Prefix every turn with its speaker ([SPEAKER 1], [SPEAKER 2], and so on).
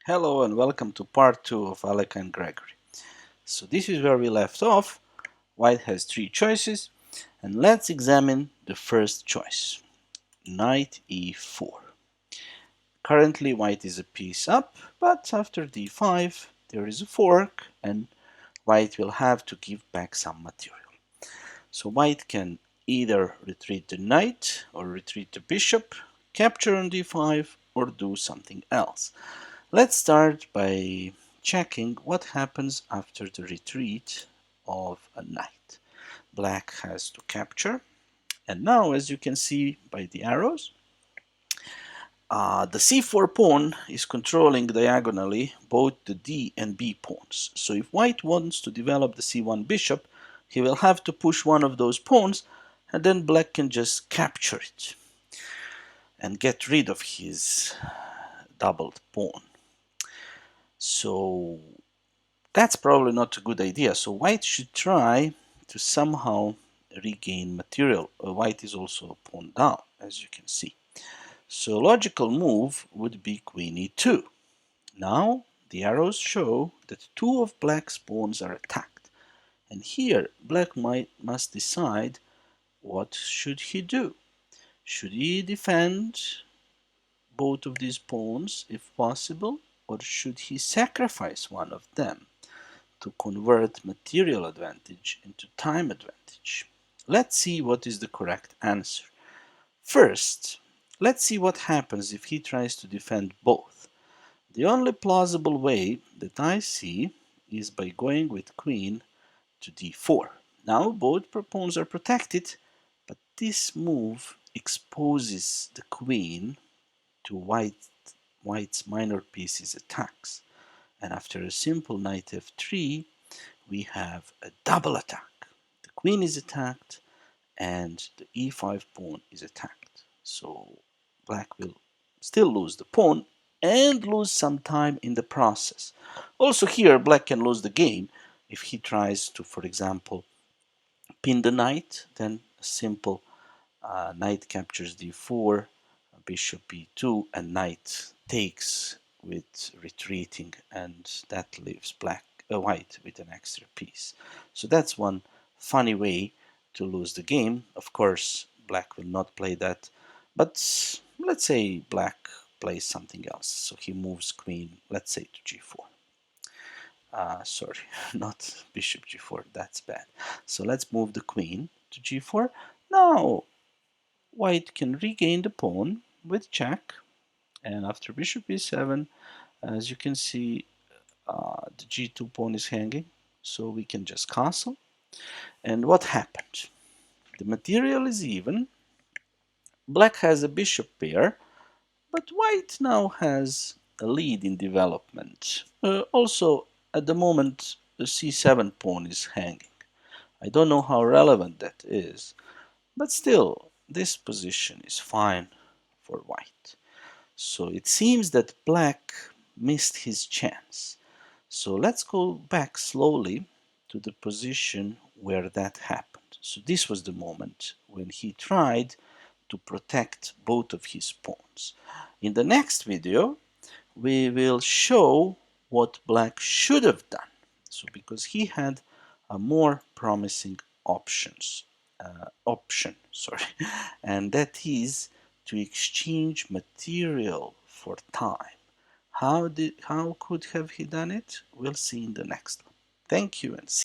[SPEAKER 1] Hello and welcome to part 2 of Alekhine and Gregory. So this is where we left off. White has three choices, and let's examine the first choice, knight e4. Currently white is a piece up, but after d5 there is a fork and white will have to give back some material. So white can either retreat the knight or retreat the bishop, capture on d5, or do something else. Let's start by checking what happens after the retreat of a knight. Black has to capture, and now as you can see by the arrows, the c4 pawn is controlling diagonally both the d and b pawns. So if white wants to develop the c1 bishop, he will have to push one of those pawns, and then black can just capture it and get rid of his doubled pawn. So that's probably not a good idea. So white should try to somehow regain material. White is also a pawn down, as you can see. So a logical move would be queen e2. Now the arrows show that two of black's pawns are attacked. And here black must decide what should he do. Should he defend both of these pawns if possible, or should he sacrifice one of them to convert material advantage into time advantage? Let's see what is the correct answer. First, let's see what happens if he tries to defend both. The only plausible way that I see is by going with queen to d4. Now both pawns are protected, but this move exposes the queen to white's minor pieces attacks. And after a simple knight f3, we have a double attack. The queen is attacked and the e5 pawn is attacked. So black will still lose the pawn and lose some time in the process. Also here, black can lose the game if he tries to, for example, pin the knight. Then a simple knight captures d4, bishop e2, and knight takes with retreating, and that leaves white with an extra piece. So that's one funny way to lose the game. Of course, black will not play that, but let's say black plays something else. So he moves queen, let's say, to g4. Sorry, not bishop g4, that's bad. So let's move the queen to g4. Now white can regain the pawn with check, and after bishop e7, as you can see, the g2 pawn is hanging, so we can just castle. And what happened? The material is even. Black has a bishop pair, but white now has a lead in development. Also, at the moment, the c7 pawn is hanging. I don't know how relevant that is, but still, this position is fine for white. So it seems that black missed his chance. So let's go back slowly to the position where that happened. So this was the moment when he tried to protect both of his pawns. In the next video, we will show what black should have done. So because he had a more promising option, and that is to exchange material for time. How could have he done it? We'll see in the next one. Thank you and see